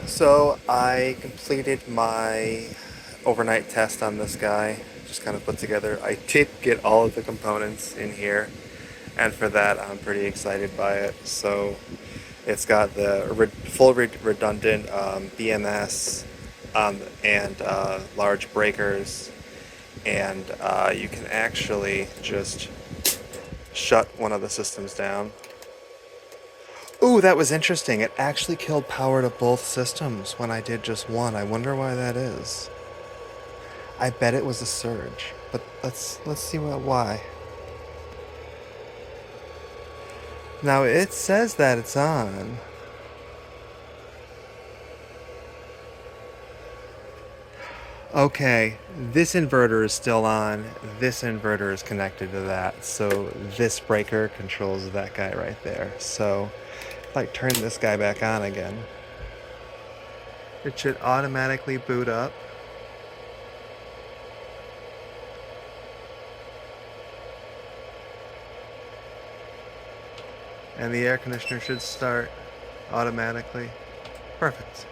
So I completed my overnight test on this guy. Just kind of put together. I did get all of the components in here, and for that I'm pretty excited by it. So it's got the full redundant BMS and large breakers, and you can actually just shut one of the systems down. Ooh, that was interesting. It actually killed power to both systems when I did just one. I wonder why that is. I bet it was a surge, but let's see why. Now it says that it's on. Okay, this inverter is still on. This inverter is connected to that. So this breaker controls that guy right there. So if I turn this guy back on again, it should automatically boot up. And the air conditioner should start automatically. Perfect.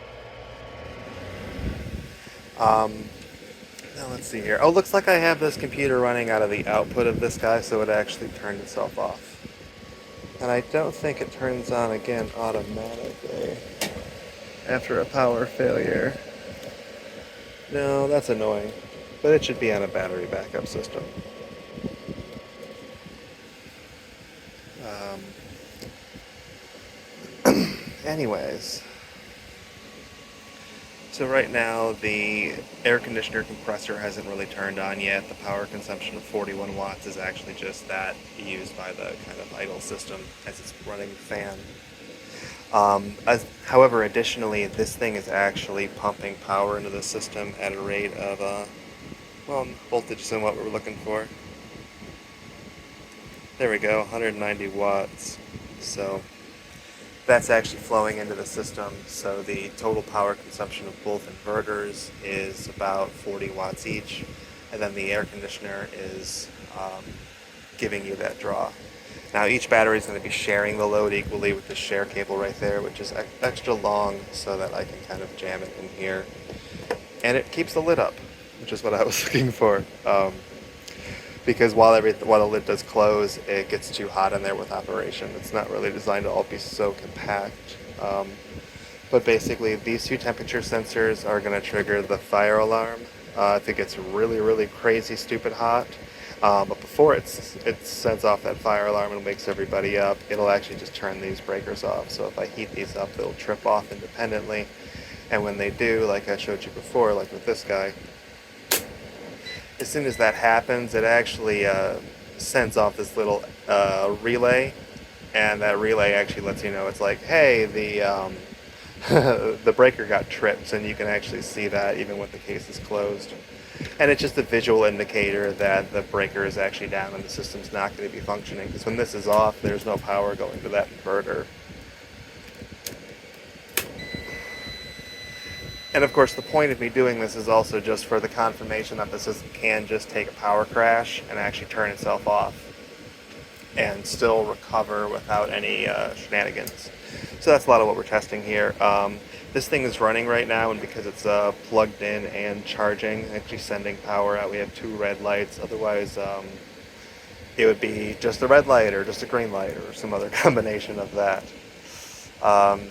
Um, Now let's see here. Oh, looks like I have this computer running out of the output of this guy, so it actually turned itself off. And I don't think it turns on again automatically after a power failure. No, that's annoying. But it should be on a battery backup system. Um, Anyways, so right now the air conditioner compressor hasn't really turned on yet. The power consumption of 41 watts is actually just that used by the kind of idle system as it's running the fan. However, additionally, this thing is actually pumping power into the system at a rate of, well, voltage isn't what we're looking for. There we go, 190 watts. So that's actually flowing into the system. So the total power consumption of both inverters is about 40 watts each. And then the air conditioner is giving you that draw. Now each battery is going to be sharing the load equally with the share cable right there, which is extra long so that I can kind of jam it in here. And it keeps the lid up, which is what I was looking for. Because while the lid does close, it gets too hot in there with operation. It's not really designed to all be so compact. But basically, these two temperature sensors are going to trigger the fire alarm if it gets really, really crazy, stupid hot. But before it sends off that fire alarm and wakes everybody up, it'll actually just turn these breakers off. So if I heat these up, they'll trip off independently. And when they do, like I showed you before, like with this guy, as soon as that happens, it actually sends off this little relay, and that relay actually lets you know it's like, hey, the the breaker got tripped, and you can actually see that even when the case is closed. And it's just a visual indicator that the breaker is actually down and the system's not going to be functioning. Because when this is off, there's no power going to that inverter. And of course, the point of me doing this is also just for the confirmation that the system can just take a power crash and actually turn itself off and still recover without any shenanigans. So that's a lot of what we're testing here. This thing is running right now, and because it's plugged in and charging, actually sending power out, we have two red lights. Otherwise, it would be just a red light or just a green light or some other combination of that.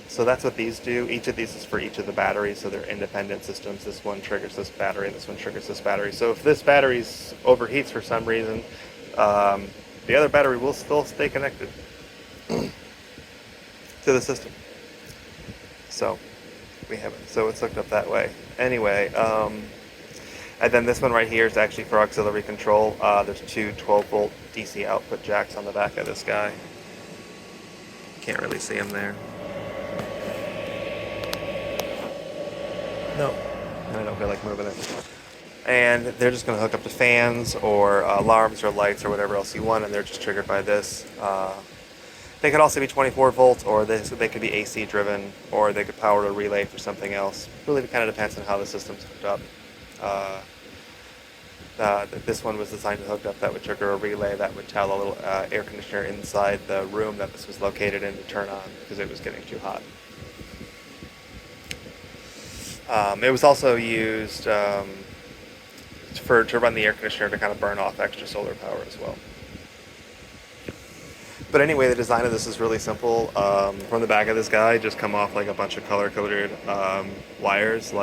So that's what these do. Each of these is for each of the batteries, so they're independent systems. This one triggers this battery, and this one triggers this battery. So if this battery overheats for some reason, the other battery will still stay connected to the system. So we have it. So it's hooked up that way. Anyway, and then this one right here is actually for auxiliary control. There's two 12-volt DC output jacks on the back of this guy. Can't really see them there. No, and I don't feel like moving it. And they're just going to hook up to fans or alarms or lights or whatever else you want, and they're just triggered by this. They could also be 24 volts, or they could be AC driven, or they could power a relay for something else. Really kind of depends on how the system's hooked up. This one was designed to hook up that would trigger a relay that would tell a little air conditioner inside the room that this was located in to turn on because it was getting too hot. It was also used to run the air conditioner to kind of burn off extra solar power as well. But anyway, the design of this is really simple. From the back of this guy, just come off like a bunch of color-coded wires,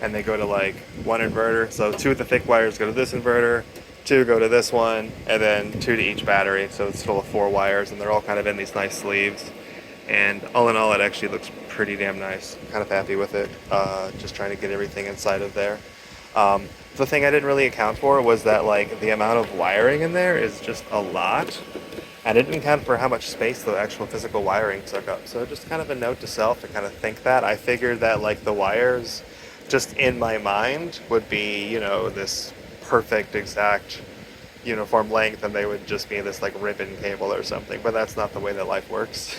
and they go to like one inverter. So two of the thick wires go to this inverter, two go to this one, and then two to each battery. So it's total of 4 wires, and they're all kind of in these nice sleeves. And all in all, it actually looks pretty damn nice. I'm kind of happy with it. Just trying to get everything inside of there. The thing I didn't really account for was that like the amount of wiring in there is just a lot. And I didn't account for how much space the actual physical wiring took up. So just kind of a note to self to kind of think that. I figured that like the wires just in my mind would be, this perfect exact uniform length, and they would just be this like ribbon cable or something. But that's not the way that life works.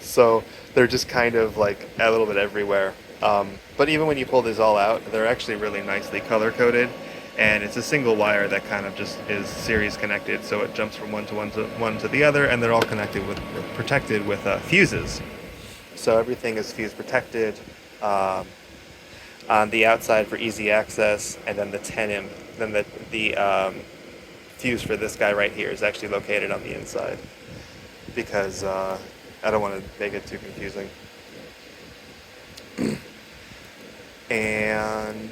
So they're just kind of like a little bit everywhere. But even when you pull these all out, they're actually really nicely color coded. And it's a single wire that kind of just is series connected, so it jumps from one to the other, and they're all protected with fuses. So everything is fuse protected on the outside for easy access, and then the 10 imp, then the fuse for this guy right here is actually located on the inside, because I don't want to make it too confusing. And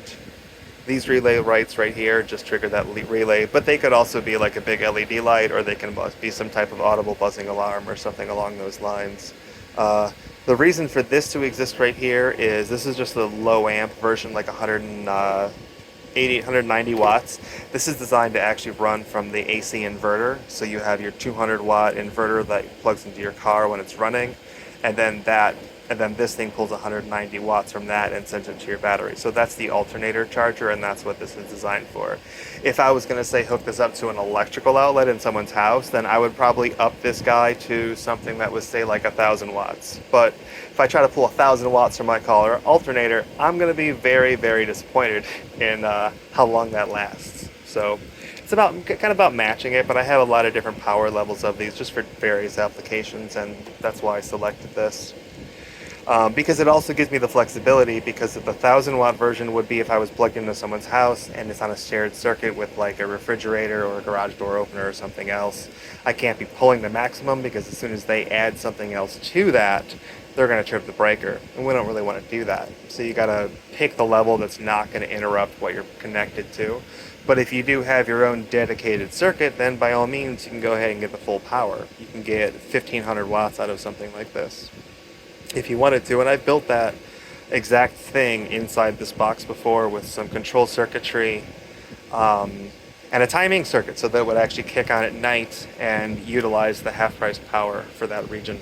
these relay lights right here just trigger that relay, but they could also be like a big LED light, or they can be some type of audible buzzing alarm or something along those lines. The reason for this to exist right here is this is just a low amp version, like 180, 190 watts. This is designed to actually run from the AC inverter, so you have your 200 watt inverter that plugs into your car when it's running, and then this thing pulls 190 watts from that and sends it to your battery. So that's the alternator charger, and that's what this is designed for. If I was going to say hook this up to an electrical outlet in someone's house, then I would probably up this guy to something that was, say, like 1,000 watts. But if I try to pull 1,000 watts from my car alternator, I'm going to be very, very disappointed in how long that lasts. So it's kind of about matching it, but I have a lot of different power levels of these just for various applications, and that's why I selected this. Because it also gives me the flexibility, because the 1,000 watt version would be if I was plugged into someone's house and it's on a shared circuit with like a refrigerator or a garage door opener or something else. I can't be pulling the maximum, because as soon as they add something else to that, they're going to trip the breaker, and we don't really want to do that. So you got to pick the level that's not going to interrupt what you're connected to. But if you do have your own dedicated circuit, then by all means you can go ahead and get the full power. You can get 1,500 watts out of something like this if you wanted to. And I built that exact thing inside this box before with some control circuitry and a timing circuit, so that it would actually kick on at night and utilize the half-price power for that region.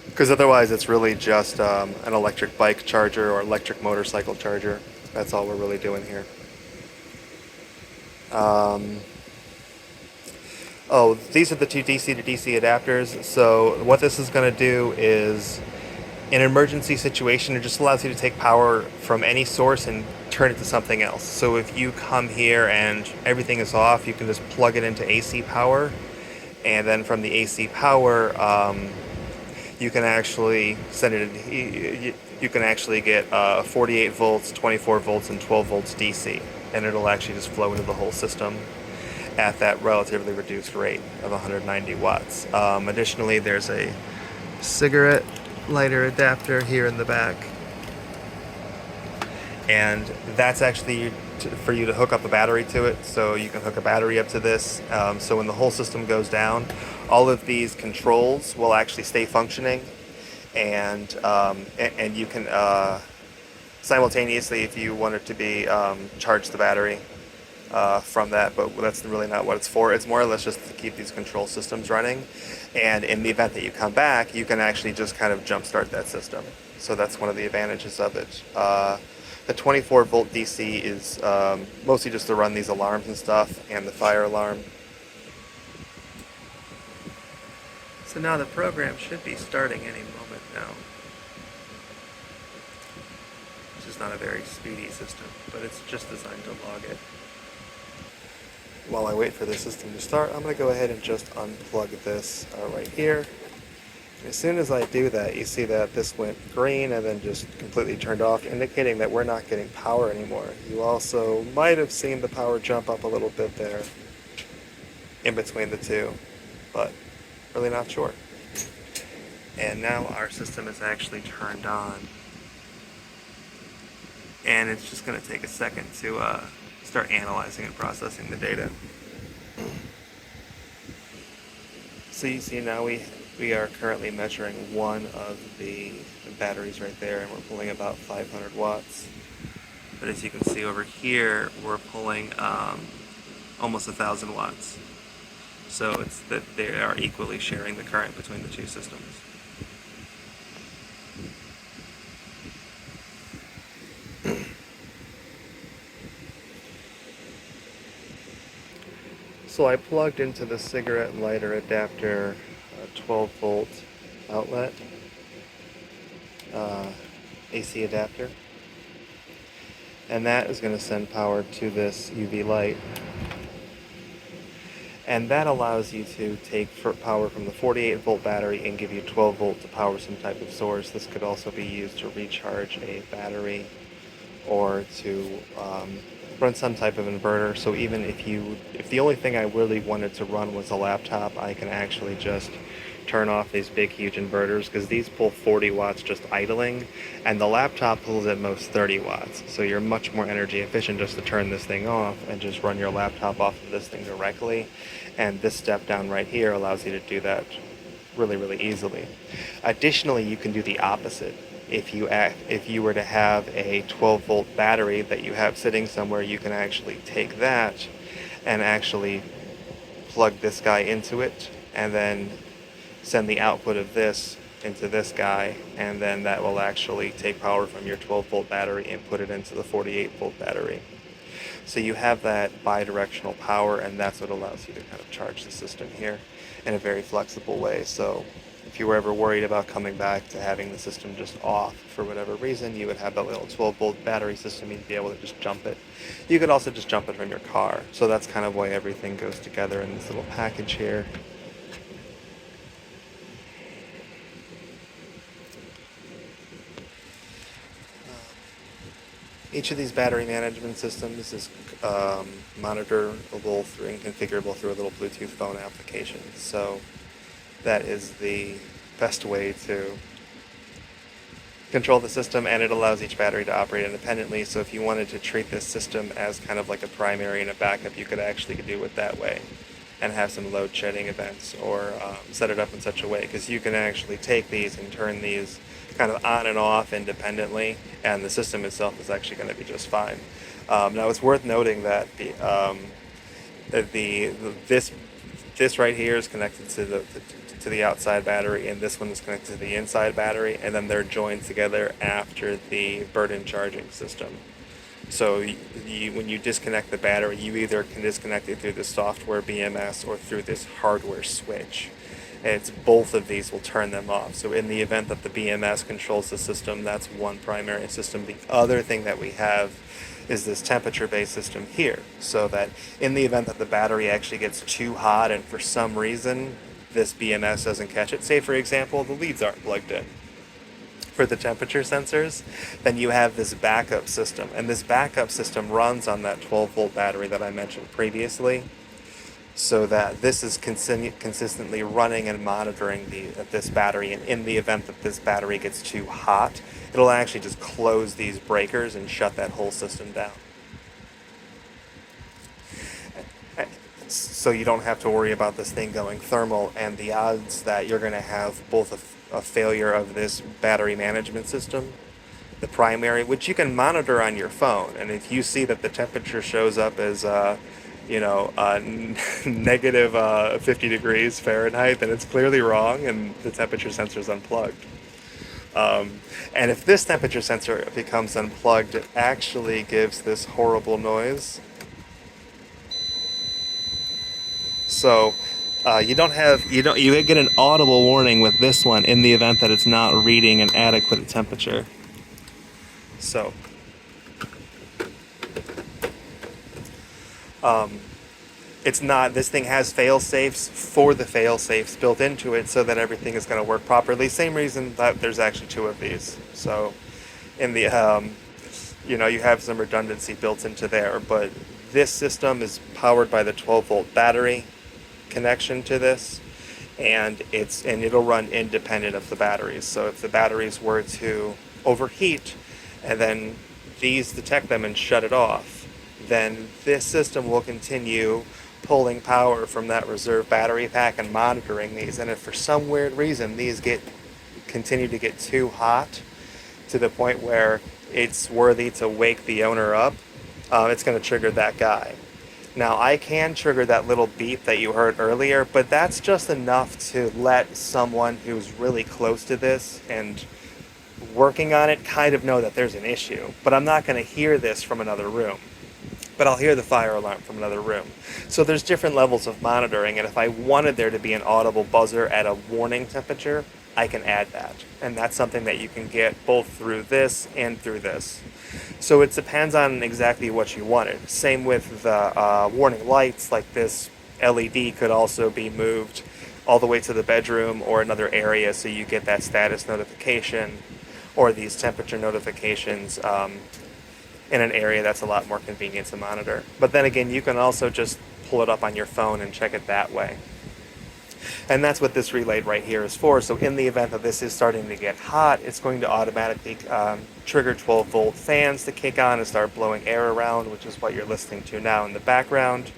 Because otherwise it's really just an electric bike charger or electric motorcycle charger. That's all we're really doing here. These are the two DC to DC adapters. So what this is going to do is, in an emergency situation, it just allows you to take power from any source and turn it to something else. So if you come here and everything is off, you can just plug it into AC power, and then from the AC power, you can actually send it. You can actually get 48 volts, 24 volts, and 12 volts DC, and it'll actually just flow into the whole system at that relatively reduced rate of 190 watts. Additionally, there's a cigarette lighter adapter here in the back, and that's actually for you to hook up a battery to it. So you can hook a battery up to this, so when the whole system goes down, all of these controls will actually stay functioning, and you can simultaneously, if you wanted to be, charge the battery from that, but that's really not what it's for. It's more or less just to keep these control systems running, and in the event that you come back, you can actually just kind of jumpstart that system. So that's one of the advantages of it. The 24 volt DC is mostly just to run these alarms and stuff, and the fire alarm. So now the program should be starting any moment now. Which is not a very speedy system, but it's just designed to log it. While I wait for the system to start, I'm going to go ahead and just unplug this right here. As soon as I do that, you see that this went green and then just completely turned off, indicating that we're not getting power anymore. You also might have seen the power jump up a little bit there in between the two, but really not sure. And now our system is actually turned on. And it's just going to take a second to start analyzing and processing the data. So you see now we are currently measuring one of the batteries right there, and we're pulling about 500 watts. But as you can see over here, we're pulling almost 1,000 watts. So it's that they are equally sharing the current between the two systems. So I plugged into the cigarette lighter adapter a 12 volt outlet, AC adapter, and that is going to send power to this UV light. And that allows you to take power from the 48 volt battery and give you 12 volt to power some type of source. This could also be used to recharge a battery or to run some type of inverter. So even if the only thing I really wanted to run was a laptop, I can actually just turn off these big huge inverters, because these pull 40 watts just idling, and the laptop pulls at most 30 watts. So you're much more energy efficient just to turn this thing off and just run your laptop off of this thing directly. And this step down right here allows you to do that really, really easily. Additionally, you can do the opposite. If you were to have a 12 volt battery that you have sitting somewhere, you can actually take that and actually plug this guy into it, and then send the output of this into this guy, and then that will actually take power from your 12 volt battery and put it into the 48 volt battery. So you have that bi-directional power, and that's what allows you to kind of charge the system here in a very flexible way. So if you were ever worried about coming back to having the system just off for whatever reason, you would have that little 12 volt battery system. You'd be able to just jump it. You could also just jump it from your car. So that's kind of why everything goes together in this little package here. Each of these battery management systems is monitorable through and configurable through a little Bluetooth phone application. So that is the best way to control the system, and it allows each battery to operate independently. So if you wanted to treat this system as kind of like a primary and a backup, you could actually do it that way and have some load shedding events, or set it up in such a way, because you can actually take these and turn these kind of on and off independently, and the system itself is actually going to be just fine. Now it's worth noting that this right here is connected to the outside battery, and this one is connected to the inside battery, and then they're joined together after the burden charging system. So when you disconnect the battery, you either can disconnect it through the software BMS or through this hardware switch. It's both of these will turn them off. So in the event that the BMS controls the system, that's one primary system. The other thing that we have is this temperature-based system here, so that in the event that the battery actually gets too hot and for some reason this BMS doesn't catch it, say for example the leads aren't plugged in for the temperature sensors, then you have this backup system, and this backup system runs on that 12 volt battery that I mentioned previously, so that this is consistently running and monitoring this battery, and in the event that this battery gets too hot, it'll actually just close these breakers and shut that whole system down. So you don't have to worry about this thing going thermal, and the odds that you're going to have both a failure of this battery management system, the primary, which you can monitor on your phone, and if you see that the temperature shows up as negative 50 degrees Fahrenheit, then it's clearly wrong and the temperature sensor is unplugged. And if this temperature sensor becomes unplugged, it actually gives this horrible noise. So you get an audible warning with this one in the event that it's not reading an adequate temperature. So it's not, this thing has fail safes for the fail safes built into it so that everything is going to work properly. Same reason that there's actually two of these. So in the you have some redundancy built into there, but this system is powered by the 12-volt battery connection to this, and it'll run independent of the batteries. So if the batteries were to overheat and then these detect them and shut it off, then this system will continue pulling power from that reserve battery pack and monitoring these. And if for some weird reason these continue to get too hot to the point where it's worthy to wake the owner up, it's going to trigger that guy. Now, I can trigger that little beep that you heard earlier, but that's just enough to let someone who's really close to this and working on it kind of know that there's an issue. But I'm not going to hear this from another room. But I'll hear the fire alarm from another room. So there's different levels of monitoring, and if I wanted there to be an audible buzzer at a warning temperature, I can add that. And that's something that you can get both through this and through this. So it depends on exactly what you wanted. Same with the warning lights, like this LED could also be moved all the way to the bedroom or another area so you get that status notification or these temperature notifications in an area that's a lot more convenient to monitor. But then again, you can also just pull it up on your phone and check it that way. And that's what this relay right here is for. So in the event that this is starting to get hot, it's going to automatically trigger 12-volt fans to kick on and start blowing air around, which is what you're listening to now in the background.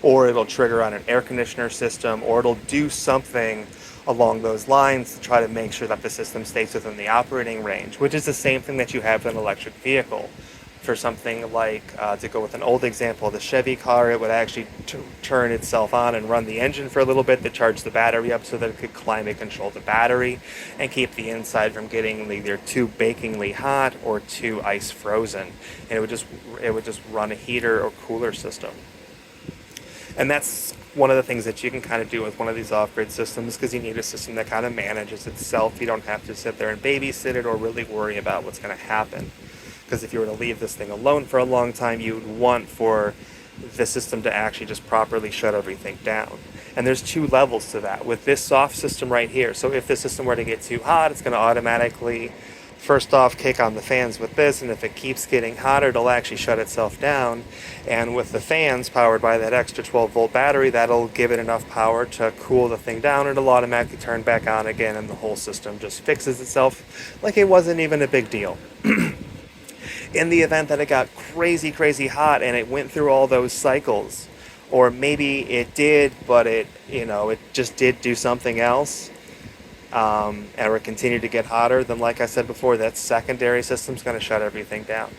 Or it'll trigger on an air conditioner system, or it'll do something along those lines to try to make sure that the system stays within the operating range, which is the same thing that you have in an electric vehicle. For something like, to go with an old example, the Chevy car, it would actually turn itself on and run the engine for a little bit to charge the battery up so that it could climate control the battery and keep the inside from getting either too bakingly hot or too ice frozen. And it would just run a heater or cooler system. And that's one of the things that you can kind of do with one of these off-grid systems, because you need a system that kind of manages itself. You don't have to sit there and babysit it or really worry about what's going to happen. Because if you were to leave this thing alone for a long time, you would want for the system to actually just properly shut everything down. And there's two levels to that. With this soft system right here, so if the system were to get too hot, it's going to automatically, first off, kick on the fans with this, and if it keeps getting hotter, it'll actually shut itself down. And with the fans powered by that extra 12-volt battery, that'll give it enough power to cool the thing down, and it'll automatically turn back on again, and the whole system just fixes itself like it wasn't even a big deal. In the event that it got crazy, crazy hot and it went through all those cycles, or maybe it did, but it just did do something else, and it continued to get hotter, then like I said before, that secondary system's going to shut everything down.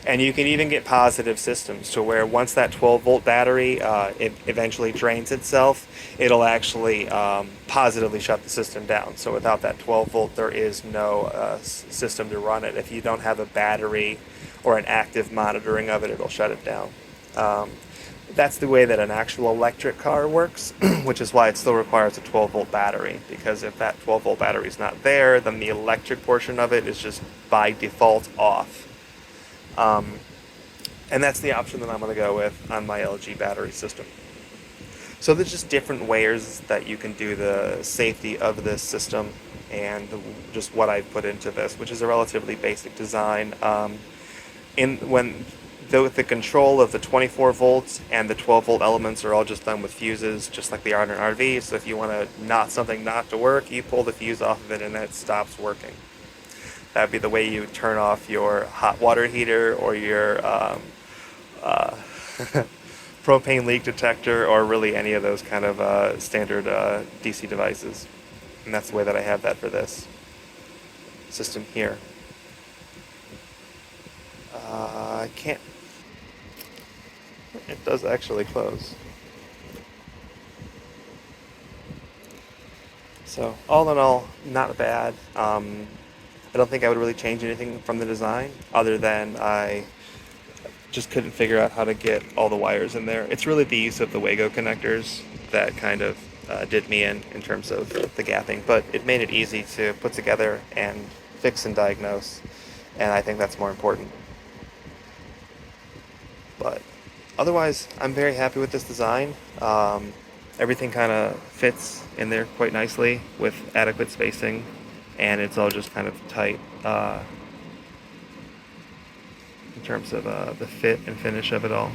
And you can even get positive systems to where once that 12-volt battery it eventually drains itself, it'll actually positively shut the system down. So without that 12-volt, there is no system to run it. If you don't have a battery or an active monitoring of it, it'll shut it down. That's the way that an actual electric car works, which is why it still requires a 12-volt battery, because if that 12-volt battery is not there, then the electric portion of it is just by default off. And that's the option that I'm going to go with on my LG battery system. So there's just different ways that you can do the safety of this system and just what I've put into this, which is a relatively basic design. The control of the 24 volts and the 12 volt elements are all just done with fuses, just like they are in an RV. So if you want something not to work, you pull the fuse off of it and it stops working. That'd be the way you turn off your hot water heater or your propane leak detector, or really any of those kind of standard DC devices. And that's the way that I have that for this system here. I can't. It does actually close. So all in all, not bad. I don't think I would really change anything from the design, other than I just couldn't figure out how to get all the wires in there. It's really the use of the Wago connectors that kind of did me in terms of the gapping, but it made it easy to put together and fix and diagnose, and I think that's more important. But Otherwise, I'm very happy with this design. Everything kind of fits in there quite nicely with adequate spacing, and it's all just kind of tight in terms of the fit and finish of it all.